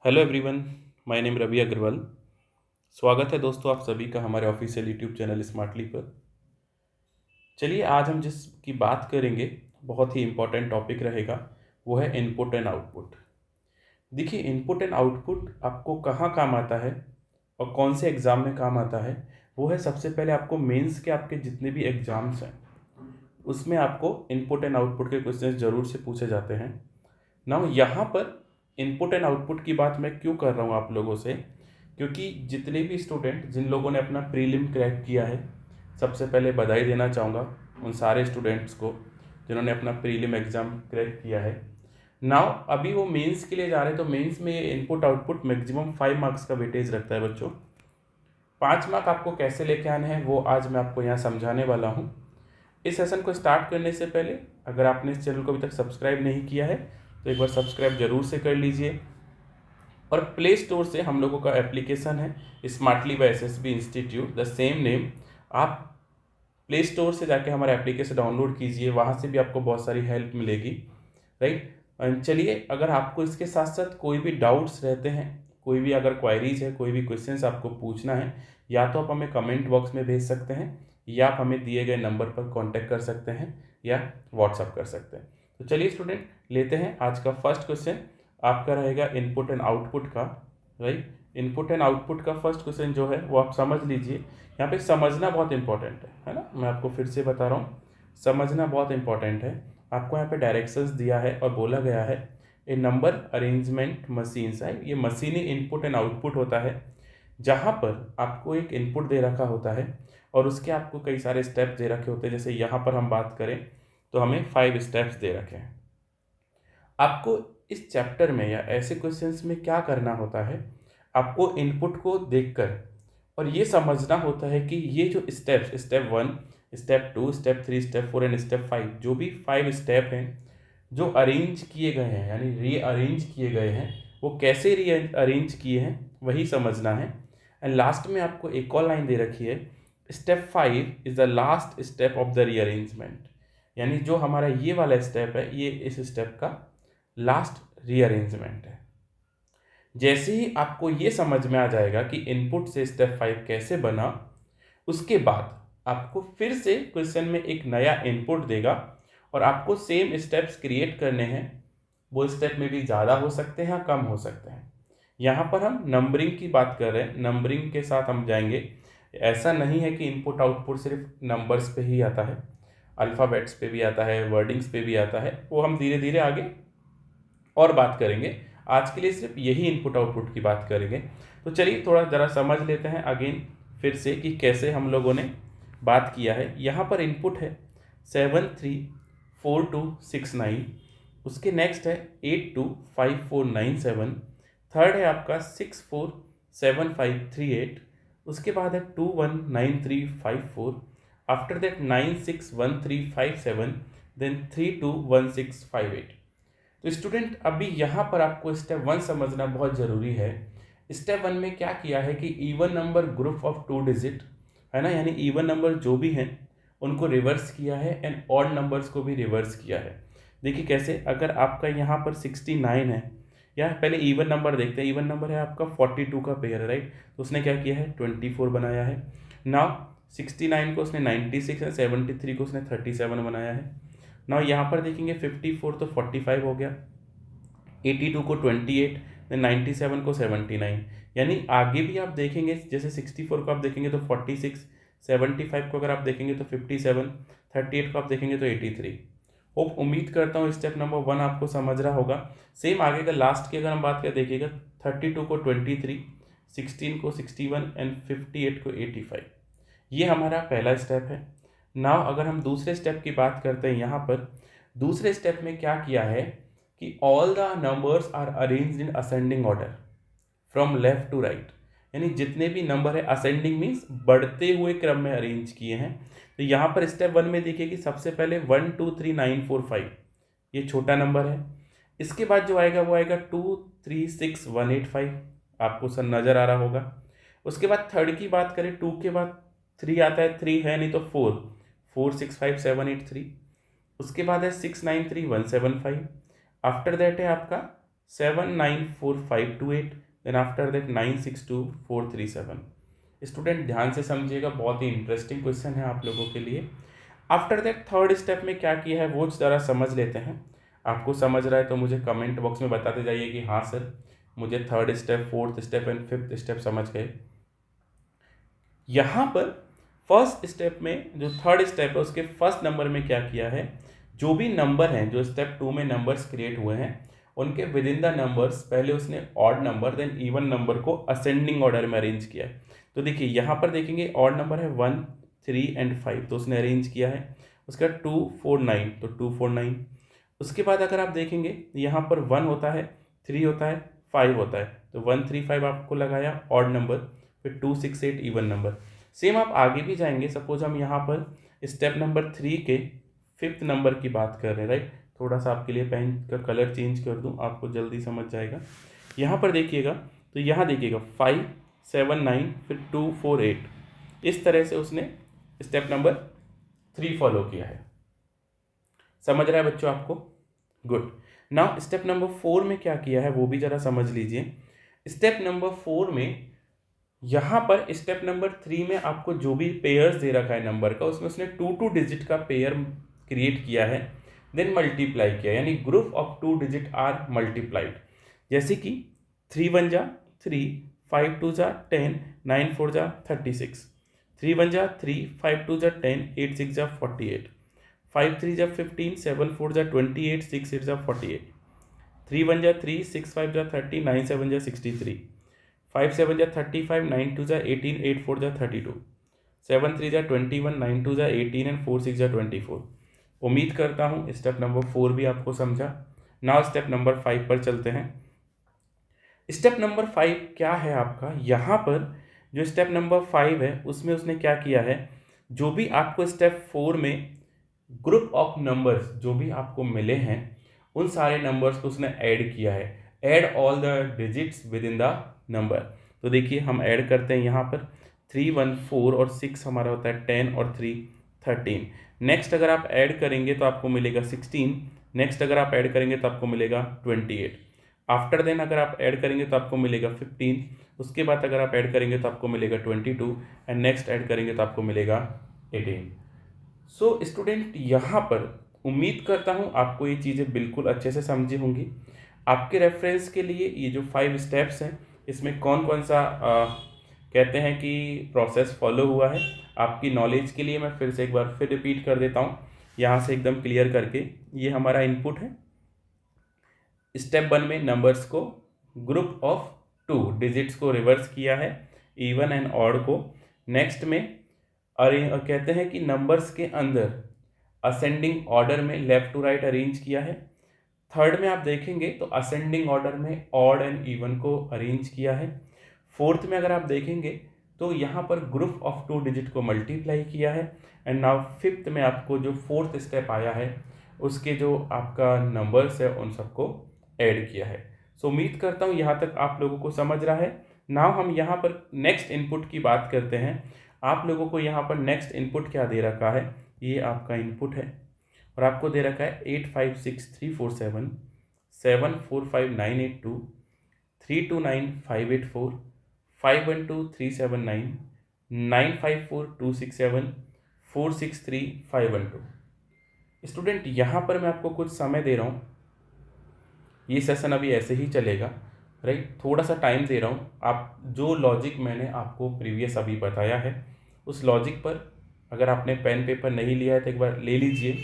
Hello everyone, my name Ravi Agarwal. स्वागत है दोस्तों आप सभी का हमारे ऑफिशियल यूट्यूब चैनल स्मार्टली पर। चलिए आज हम जिसकी बात करेंगे बहुत ही इम्पोर्टेंट टॉपिक रहेगा, वो है इनपुट एंड आउटपुट। देखिए, इनपुट एंड आउटपुट आपको कहाँ काम आता है और कौन से एग्ज़ाम में काम आता है, वो है सबसे पहले आपको मेंस के आपके जितने भी एग्ज़ाम्स हैं उसमें आपको इनपुट एंड आउटपुट के क्वेश्चन ज़रूर से पूछे जाते हैं। ना यहाँ पर इनपुट एंड आउटपुट की बात मैं क्यों कर रहा हूँ आप लोगों से, क्योंकि जितने भी स्टूडेंट जिन लोगों ने अपना प्रीलिम क्रैक किया है, सबसे पहले बधाई देना चाहूँगा उन सारे स्टूडेंट्स को जिन्होंने अपना प्रीलिम एग्ज़ाम क्रैक किया है। नाउ अभी वो मेंस के लिए जा रहे हैं, तो मेंस में ये इनपुट आउटपुट मैक्सिमम 5 मार्क्स का वेटेज रखता है बच्चों। 5 मार्क आपको कैसे लेके आने हैं वो आज मैं आपको यहाँ समझाने वाला हूँ। इस सेशन को स्टार्ट करने से पहले अगर आपने इस चैनल को अभी तक सब्सक्राइब नहीं किया है तो एक बार सब्सक्राइब जरूर से कर लीजिए। और प्ले स्टोर से हम लोगों का एप्लीकेशन है smartly by SSB institute, the same name. आप प्ले स्टोर से जाके हमारा एप्लीकेशन डाउनलोड कीजिए, वहाँ से भी आपको बहुत सारी हेल्प मिलेगी, राइट। चलिए, अगर आपको इसके साथ साथ कोई भी डाउट्स रहते हैं, कोई भी अगर क्वायरीज है, कोई भी क्वेश्चंस आपको पूछना है, या तो आप हमें कमेंट बॉक्स में भेज सकते हैं या आप हमें दिए गए नंबर पर कांटेक्ट कर सकते हैं या व्हाट्सअप कर सकते हैं। तो चलिए स्टूडेंट, लेते हैं आज का फर्स्ट क्वेश्चन। आपका रहेगा इनपुट एंड आउटपुट का, राइट। इनपुट एंड आउटपुट का फर्स्ट क्वेश्चन जो है वो आप समझ लीजिए। यहाँ पे समझना बहुत इंपॉर्टेंट है ना। मैं आपको फिर से बता रहा हूँ, समझना बहुत इंपॉर्टेंट है। आपको यहाँ पे डायरेक्शंस दिया है और बोला गया है ए नंबर अरेंजमेंट मशीन्स है। ये मशीनी इनपुट एंड आउटपुट होता है, जहाँ पर आपको एक इनपुट दे रखा होता है और उसके आपको कई सारे स्टेप्स दे रखे होते हैं। जैसे यहाँ पर हम बात करें तो हमें 5 स्टेप्स दे रखे हैं। आपको इस चैप्टर में या ऐसे क्वेश्चंस में क्या करना होता है, आपको इनपुट को देखकर और ये समझना होता है कि ये जो steps, step 1, step 2, step 3, step 4 and step 5, जो भी 5 स्टेप हैं जो अरेंज किए गए हैं यानी रीअरेंज किए गए हैं, वो कैसे रीअरेंज किए हैं वही समझना है। एंड लास्ट में आपको एक और लाइन दे रखी है, step 5 is the last step of the rearrangement. यानी जो हमारा ये वाला स्टेप है, ये इस स्टेप का लास्ट रीअरेंजमेंट है। जैसे ही आपको ये समझ में आ जाएगा कि इनपुट से स्टेप 5 कैसे बना, उसके बाद आपको फिर से क्वेश्चन में एक नया इनपुट देगा और आपको सेम स्टेप्स क्रिएट करने हैं। वो स्टेप में भी ज़्यादा हो सकते हैं या कम हो सकते हैं। यहाँ पर हम नंबरिंग की बात कर रहे हैं, नंबरिंग के साथ हम जाएंगे। ऐसा नहीं है कि इनपुट आउटपुट सिर्फ नंबर्स पे ही आता है, अल्फ़ाबेट्स पे भी आता है, वर्डिंग्स पे भी आता है। वो हम धीरे धीरे आगे और बात करेंगे। आज के लिए सिर्फ यही इनपुट आउटपुट की बात करेंगे। तो चलिए थोड़ा ज़रा समझ लेते हैं अगेन फिर से कि कैसे हम लोगों ने बात किया है। यहाँ पर इनपुट है 734269, उसके नेक्स्ट है 825497, थर्ड है आपका 647538, उसके बाद है 219354, आफ्टर दैट 961357, देन 321658। तो स्टूडेंट अभी यहाँ पर आपको स्टेप 1 समझना बहुत ज़रूरी है। स्टेप 1 में क्या किया है कि even number group of 2 digit है ना, यानी इवन नंबर जो भी हैं उनको रिवर्स किया है एंड ऑड नंबर्स को भी रिवर्स किया है। देखिए कैसे, अगर आपका यहाँ पर 69 है, या पहले इवन नंबर देखते हैं। इवन नंबर है आपका 42 का पेयर है, राइट। तो उसने क्या किया है, 24 बनाया है। नाउ 69 को उसने 96 है, 73 को उसने 37 बनाया है। नाउ यहाँ पर देखेंगे 54 तो 45 हो गया, 82 को 28, देन 97 को 79। यानी आगे भी आप देखेंगे, जैसे 64 को आप देखेंगे तो 46, 75 को अगर आप देखेंगे तो 57, 38 को आप देखेंगे तो 83। होप उम्मीद करता हूँ स्टेप नंबर 1 आपको समझ रहा होगा। सेम आगे का लास्ट की अगर हम बात कर देखिएगा, 32 को 23, 16 को 61 एंड 58 को 85। ये हमारा पहला स्टेप है। नाउ अगर हम दूसरे स्टेप की बात करते हैं, यहाँ पर दूसरे स्टेप में क्या किया है कि all the numbers are arranged in ascending order from left to right. यानी जितने भी नंबर है, असेंडिंग मीन्स बढ़ते हुए क्रम में अरेंज किए हैं। तो यहाँ पर स्टेप 1 में देखिए कि सबसे पहले 1 2 3 9 4 5 ये छोटा नंबर है। इसके बाद जो आएगा वो आएगा 2 3 6 1 8 5, आपको सर नज़र आ रहा होगा। उसके बाद थर्ड की बात करें, 2 के बाद 3 आता है, 3 है नहीं तो 4 4 6 5 7 8 3। उसके बाद है 6 9 3 1 7 5। आफ्टर दैट है आपका 794528, देन आफ्टर दैट 962437। स्टूडेंट ध्यान से समझिएगा, बहुत ही इंटरेस्टिंग क्वेश्चन है आप लोगों के लिए। आफ्टर दैट थर्ड स्टेप में क्या किया है वो ज़रा समझ लेते हैं। आपको समझ रहा है तो मुझे कमेंट बॉक्स में बताते जाइए कि हाँ सर, मुझे third step, fourth step and fifth step समझ गए। यहाँ पर फर्स्ट स्टेप में जो थर्ड स्टेप है उसके फर्स्ट नंबर में क्या किया है, जो भी नंबर हैं जो स्टेप 2 में नंबर्स क्रिएट हुए हैं उनके विद इन द नंबर्स पहले उसने odd number then even number को असेंडिंग ऑर्डर में अरेंज किया है। तो देखिए यहाँ पर देखेंगे ऑड नंबर है 1, 3 एंड 5, तो उसने अरेंज किया है। उसके बाद 2, 4, 9, तो 2, 4, 9। उसके बाद अगर आप देखेंगे यहाँ पर 1 होता है, 3 होता है, 5 होता है, तो 1, 3, 5 आपको लगाया ऑड नंबर, फिर 2, 6, 8 इवन नंबर। सेम आप आगे भी जाएंगे, सपोज हम यहाँ पर स्टेप नंबर 3 के फिफ्थ नंबर की बात कर रहे हैं, राइट। थोड़ा सा आपके लिए पेन का कलर चेंज कर दूँ, आपको जल्दी समझ जाएगा। यहाँ पर देखिएगा, तो यहाँ देखिएगा 5, 7, 9, फिर 2, 4, 8, इस तरह से उसने स्टेप नंबर 3 फॉलो किया है। समझ रहा है बच्चों आपको? गुड। नाउ स्टेप नंबर 4 में क्या किया है वो भी जरा समझ लीजिए। स्टेप नंबर 4 में यहाँ पर स्टेप नंबर 3 में आपको जो भी पेयर्स दे रखा है नंबर का, उसमें उसने 2 डिजिट का पेयर क्रिएट किया है, देन मल्टीप्लाई किया, यानी group of 2 digit are multiplied. जैसे कि 3 1 जा 3, 5 2 जा 10, 9 4 जा 36, 3 1 जा 3, 5 2 जा 10, 8 6 जा 48, 5 3 जा 15, 7 4 जा 28, 6 8 जा 48, 3 1 जा 3, 6 5 जा 30, 9 7 जा 63, 5 7 जा 35, 9 2 जा 18, 8 4 जा 32, 7 3 जा 21, 9 2 जा 18 एंड 4 6 जा 24। उम्मीद करता हूँ स्टेप नंबर 4 भी आपको समझा। नाउ स्टेप नंबर 5 पर चलते हैं। स्टेप नंबर 5 क्या है आपका, यहाँ पर जो स्टेप नंबर 5 है उसमें उसने क्या किया है, जो भी आपको स्टेप 4 में ग्रुप ऑफ नंबर्स जो भी आपको मिले हैं उन सारे नंबर्स को उसने ऐड किया है। Add all the digits with in the number. तो देखिए हम ऐड करते हैं यहाँ पर 3 1 4 और 6 हमारा होता है 10 और 3 13। नेक्स्ट अगर आप ऐड करेंगे तो आपको मिलेगा 16। नेक्स्ट अगर आप ऐड करेंगे तो आपको मिलेगा 28। आफ्टर देन अगर आप ऐड करेंगे तो आपको मिलेगा 15। उसके बाद अगर आप ऐड करेंगे तो आपको मिलेगा 22 एंड नेक्स्ट ऐड करेंगे तो आपको मिलेगा 18। सो स्टूडेंट यहाँ पर उम्मीद करता हूँ आपको ये चीज़ें बिल्कुल अच्छे से समझी होंगी। आपके रेफरेंस के लिए ये जो 5 स्टेप्स हैं इसमें कौन कौन सा कहते हैं कि प्रोसेस फॉलो हुआ है, आपकी नॉलेज के लिए मैं फिर से एक बार फिर रिपीट कर देता हूँ यहाँ से एकदम क्लियर करके। ये हमारा इनपुट है। स्टेप 1 में नंबर्स को ग्रुप ऑफ 2 डिजिट्स को रिवर्स किया है, इवन एंड ऑड को। नेक्स्ट में कहते हैं कि नंबर्स के अंदर असेंडिंग ऑर्डर में लेफ्ट टू राइट अरेंज किया है। थर्ड में आप देखेंगे तो असेंडिंग ऑर्डर में ऑड एंड इवन को अरेंज किया है। फोर्थ में अगर आप देखेंगे तो यहाँ पर ग्रुप ऑफ 2 डिजिट को मल्टीप्लाई किया है। एंड नाउ फिफ्थ में आपको जो फोर्थ स्टेप आया है उसके जो आपका नंबर्स है उन सबको ऐड किया है। सो उम्मीद करता हूँ यहाँ तक आप लोगों को समझ रहा है। नाउ हम यहाँ पर नेक्स्ट इनपुट की बात करते हैं। आप लोगों को यहाँ पर नेक्स्ट इनपुट क्या दे रखा है, ये आपका इनपुट है और आपको दे रखा है 856347, 745982, 329584, 512379, 954267, 463512। स्टूडेंट यहाँ पर मैं आपको कुछ समय दे रहा हूँ, ये सेशन अभी ऐसे ही चलेगा, राइट। थोड़ा सा टाइम दे रहा हूँ। आप जो लॉजिक मैंने आपको प्रीवियस अभी बताया है उस लॉजिक पर अगर आपने पेन पेपर नहीं लिया है तो एक बार ले लीजिए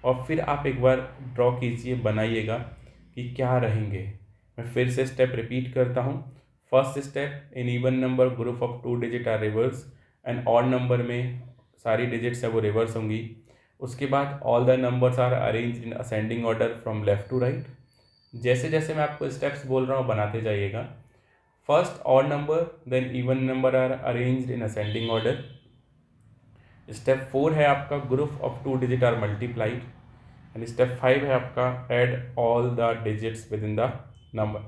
और फिर आप एक बार ड्रॉ कीजिए, बनाइएगा कि क्या रहेंगे। मैं फिर से स्टेप रिपीट करता हूँ। First step, in even number group of 2 digit are reverse and odd number में सारी डिजिट्स है वो रिवर्स होंगी। उसके बाद all the numbers are arrange in ascending order from left to right. जैसे जैसे मैं आपको स्टेप्स बोल रहा हूँ बनाते जाइएगा। First odd number then even number are arranged in ascending order. Step 4 है आपका group of 2 digit are multiplied and step 5 है आपका add all the digits with in the number.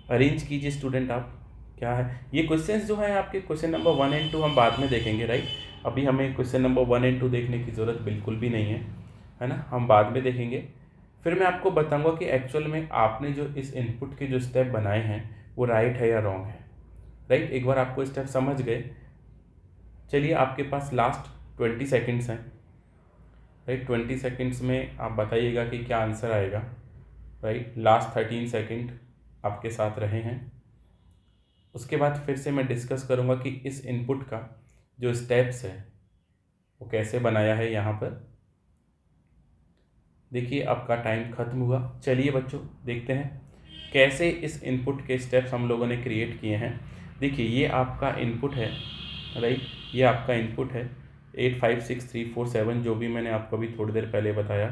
Arrange कीजिए स्टूडेंट आप, क्या है ये क्वेश्चंस जो है आपके क्वेश्चन नंबर 1 एंड 2 हम बाद में देखेंगे, राइट। अभी हमें क्वेश्चन नंबर 1 एंड 2 देखने की ज़रूरत बिल्कुल भी नहीं है। है ना, हम बाद में देखेंगे। फिर मैं आपको बताऊंगा कि एक्चुअल में आपने जो इस इनपुट के जो स्टेप बनाए हैं वो राइट है या रॉन्ग है, राइट। एक बार आपको स्टेप समझ गए, चलिए आपके पास लास्ट 20 सेकेंड्स हैं, राइट। 20 सेकेंड्स में आप बताइएगा कि क्या आंसर आएगा, राइट। लास्ट 13 सेकेंड आपके साथ रहे हैं। उसके बाद फिर से मैं डिस्कस करूंगा कि इस इनपुट का जो स्टेप्स है वो कैसे बनाया है यहाँ पर। देखिए आपका टाइम खत्म हुआ। चलिए बच्चों देखते हैं कैसे इस इनपुट के स्टेप्स हम लोगों ने क्रिएट किए हैं। देखिए ये आपका इनपुट है, राइट। ये आपका इनपुट है 8 5 6 3 4 7, जो भी मैंने आपको अभी थोड़ी देर पहले बताया।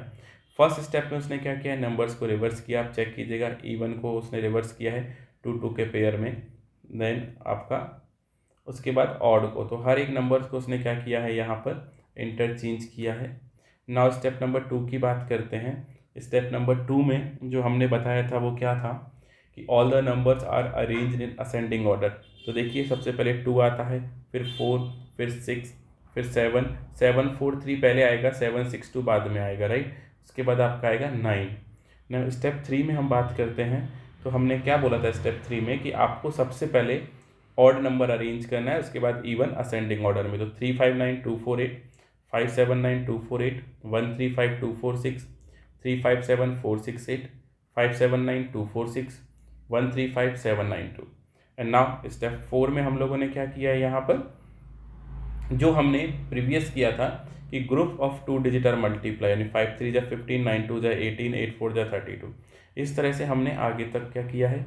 फर्स्ट स्टेप में उसने क्या किया है, नंबर्स को रिवर्स किया। आप चेक कीजिएगा, इवन को उसने रिवर्स किया है 2 2 के पेयर में। देन आपका उसके बाद ऑड को, तो हर एक नंबर्स को उसने क्या किया है यहाँ पर इंटरचेंज किया है। नाउ स्टेप नंबर 2 की बात करते हैं। स्टेप नंबर 2 में जो हमने बताया था वो क्या था कि all the numbers are arranged in ascending order. तो देखिए सबसे पहले 2 आता है, फिर 4, फिर 6, फिर 7। 7 4 3 पहले आएगा, 7 6 2 बाद में आएगा, राइट। उसके बाद आपका आएगा 9। स्टेप 3 में हम बात करते हैं, तो हमने क्या बोला था स्टेप 3 में कि आपको सबसे पहले ऑड नंबर अरेंज करना है, उसके बाद इवन असेंडिंग ऑर्डर में। तो 3 5 9 2 4 8, 5 7 9 2 4 8, 1 3 5 2 4 6, 3 5 7 4 6 8, 5 7 9 2 4 6, 1 3 5 7 9 2। एंड नाउ स्टेप 4 में हम लोगों ने क्या किया है यहाँ पर, जो हमने प्रीवियस किया था कि ग्रुप ऑफ 2 डिजिट मल्टीप्लाई, यानी 5 3 जा 15, 9 2 जा 18, 8 4 जा 32। इस तरह से हमने आगे तक क्या किया है,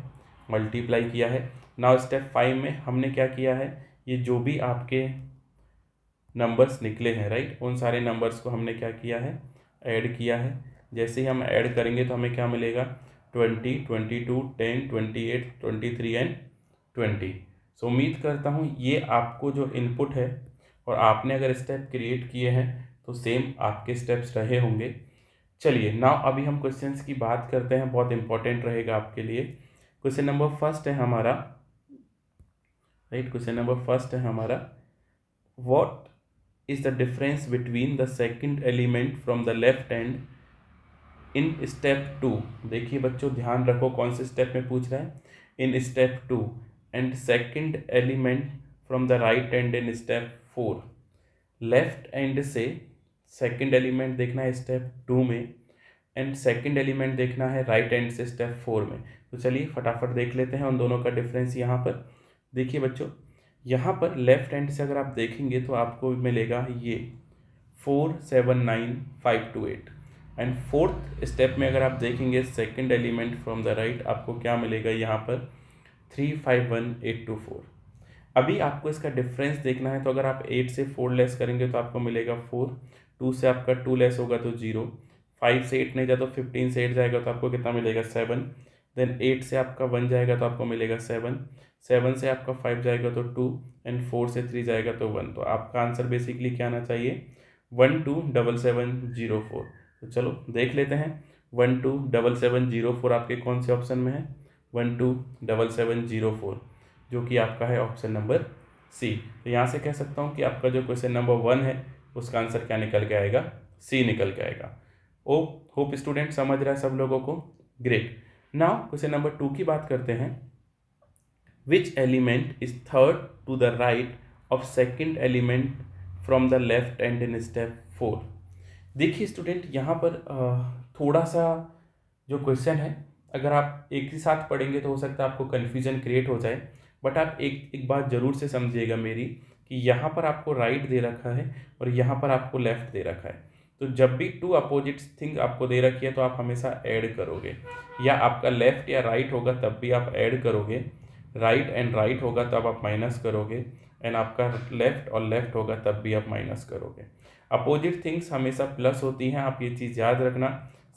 मल्टीप्लाई किया है। नाउ स्टेप 5 में हमने क्या किया है, ये जो भी आपके नंबर्स निकले हैं, राइट, उन सारे नंबर्स को हमने क्या किया है, ऐड किया है। जैसे ही हम ऐड करेंगे तो हमें क्या मिलेगा, 20, 22, 10, 28, 23 एंड 20। सो उम्मीद करता हूँ ये आपको जो इनपुट है और आपने अगर स्टेप क्रिएट किए हैं तो सेम आपके स्टेप्स रहे होंगे। चलिए नाउ अभी हम क्वेश्चंस की बात करते हैं, बहुत इंपॉर्टेंट रहेगा आपके लिए। क्वेश्चन नंबर फर्स्ट है हमारा, राइट। क्वेश्चन नंबर फर्स्ट है हमारा, what is the difference between the second element from the left hand in step 2। देखिए बच्चों ध्यान रखो कौन से स्टेप में पूछ रहा है, in step 2, and second element from the right hand in step 4। Left hand से सेकंड एलिमेंट देखना है स्टेप 2 में, एंड सेकंड एलिमेंट देखना है राइट हैंड से स्टेप 4 में। तो चलिए फटाफट देख लेते हैं उन दोनों का डिफरेंस। यहाँ पर देखिए बच्चों, यहाँ पर लेफ्ट हैंड से अगर आप देखेंगे तो आपको मिलेगा ये 4 7 9 5 2 8, एंड फोर्थ स्टेप में अगर आप देखेंगे second element from the right, आपको क्या मिलेगा यहाँ पर 3 5 1 8 2 4। अभी आपको इसका डिफरेंस देखना है, तो अगर आप 8 से 4 लेस करेंगे तो आपको मिलेगा 4, 2 से आपका 2 लेस होगा तो 0, 5 से 8 नहीं जाए तो 15 से 8 जाएगा तो आपको कितना मिलेगा 7, देन 8 से आपका 1 जाएगा तो आपको मिलेगा 7, 7 से आपका 5 जाएगा तो 2, एंड 4 से 3 जाएगा तो 1। तो आपका आंसर बेसिकली क्या आना चाहिए, 1 2 7 7 0 4। तो चलो देख लेते हैं 1 2 7 7 0 4 आपके कौन से ऑप्शन में है, 1 2 7 7 0 4, जो कि आपका है ऑप्शन नंबर सी। तो यहाँ से कह सकता हूँ कि आपका जो क्वेश्चन नंबर 1 है उसका आंसर क्या निकल के आएगा, सी निकल के आएगा। ओ होप स्टूडेंट समझ रहा है सब लोगों को, ग्रेट। नाउ क्वेश्चन नंबर 2 की बात करते हैं, which element is third to the right of second element from the left and in step 4। देखिए स्टूडेंट यहाँ पर थोड़ा सा जो क्वेश्चन है अगर आप एक ही साथ पढ़ेंगे तो हो सकता है आपको कन्फ्यूजन क्रिएट हो जाए, बट आप एक बात ज़रूर से समझिएगा मेरी, कि यहाँ पर आपको राइट दे रखा है और यहाँ पर आपको लेफ्ट दे रखा है। तो जब भी 2 अपोजिट थिंग आपको दे रखी है तो आप हमेशा ऐड करोगे, या आपका लेफ्ट या राइट होगा तब भी आप ऐड करोगे, राइट एंड राइट होगा तब आप माइनस करोगे, एंड आपका लेफ्ट और लेफ्ट होगा तब भी आप माइनस करोगे। अपोजिट थिंग्स हमेशा प्लस होती हैं, आप ये चीज़ याद रखना,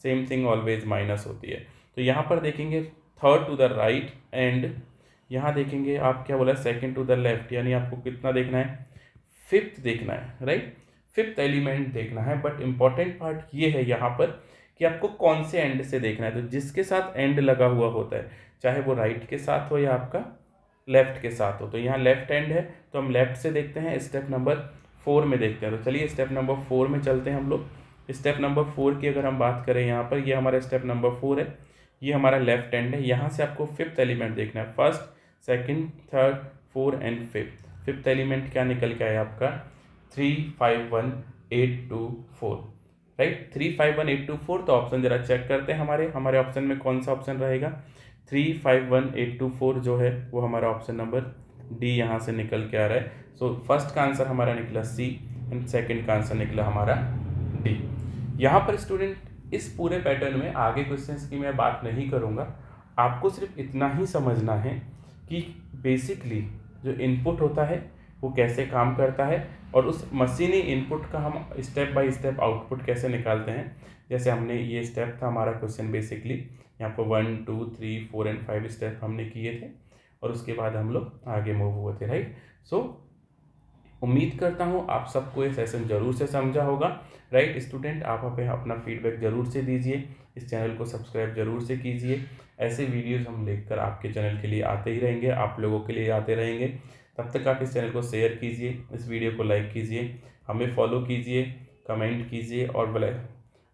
सेम थिंग ऑलवेज माइनस होती है। तो यहाँ पर देखेंगे third to the right, and यहाँ देखेंगे आप क्या बोला सेकंड टू द लेफ्ट, यानी आपको कितना देखना है, फिफ्थ देखना है, राइट, फिफ्थ एलिमेंट देखना है। बट इंपॉर्टेंट पार्ट ये है यहाँ पर कि आपको कौन से एंड से देखना है। तो जिसके साथ एंड लगा हुआ होता है, चाहे वो राइट के साथ हो या आपका लेफ्ट के साथ हो, तो यहाँ लेफ्ट एंड है तो हम लेफ्ट से देखते हैं, स्टेप नंबर 4 में देखते हैं। तो चलिए स्टेप नंबर 4 में चलते हैं हम लोग। स्टेप नंबर 4 की अगर हम बात करें यहाँ पर, ये हमारा स्टेप नंबर 4 है, ये हमारा लेफ्ट हैंड है। यहाँ से आपको फिफ्थ एलिमेंट देखना है, first, second, third, 4 and fifth. Fifth element क्या निकल के आया आपका, 351 824, राइट। 351 824, तो ऑप्शन जरा चेक करते हैं हमारे ऑप्शन में कौन सा ऑप्शन रहेगा। 351 824 जो है वो हमारा ऑप्शन नंबर डी यहाँ से निकल के आ रहा है। सो फर्स्ट का आंसर हमारा निकला सी एंड सेकंड का आंसर निकला हमारा डी। यहाँ पर स्टूडेंट इस पूरे पैटर्न में आगे क्वेश्चंस की मैं बात नहीं करूँगा, आपको सिर्फ इतना ही समझना है कि बेसिकली जो इनपुट होता है वो कैसे काम करता है और उस मशीनी इनपुट का हम स्टेप बाय स्टेप आउटपुट कैसे निकालते हैं। जैसे हमने ये स्टेप था हमारा क्वेश्चन, बेसिकली यहाँ पर 1 2 3 4 एंड 5 स्टेप हमने किए थे और उसके बाद हम लोग आगे मूव हुए थे, राइट। सो उम्मीद करता हूँ आप सबको ये सेशन ज़रूर से समझा होगा, राइट स्टूडेंट। आप अपना फीडबैक ज़रूर से दीजिए, इस चैनल को सब्सक्राइब ज़रूर से कीजिए। ऐसे वीडियोस हम लेकर आपके चैनल के लिए आते ही रहेंगे, आप लोगों के लिए आते रहेंगे। तब तक आप इस चैनल को शेयर कीजिए, इस वीडियो को लाइक कीजिए, हमें फॉलो कीजिए, कमेंट कीजिए और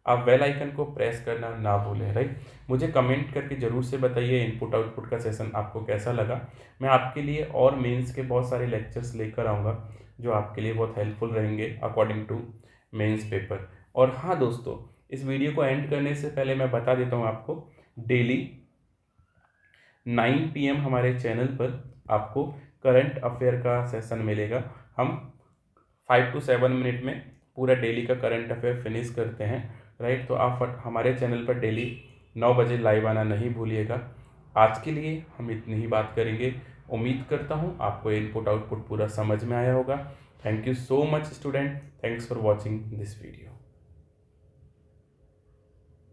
आप बेल आइकन को प्रेस करना ना भूलें, राइट। मुझे कमेंट करके ज़रूर से बताइए इनपुट आउटपुट का सेशन आपको कैसा लगा। मैं आपके लिए और मेंस के बहुत सारे लेक्चर्स लेकर आऊँगा जो आपके लिए बहुत हेल्पफुल रहेंगे अकॉर्डिंग टू मेंस पेपर। और हाँ दोस्तों, इस वीडियो को एंड करने से पहले मैं बता देता हूँ आपको, डेली 9 PM हमारे चैनल पर आपको करंट अफेयर का सेशन मिलेगा। हम 5 to 7 मिनट में पूरा डेली का करंट अफेयर फिनिश करते हैं, राइट। तो आप हमारे चैनल पर डेली 9 बजे लाइव आना नहीं भूलिएगा। आज के लिए हम इतनी ही बात करेंगे। उम्मीद करता हूँ आपको इनपुट आउटपुट पूरा समझ में आया होगा। Thank you so much student, thanks for watching this video.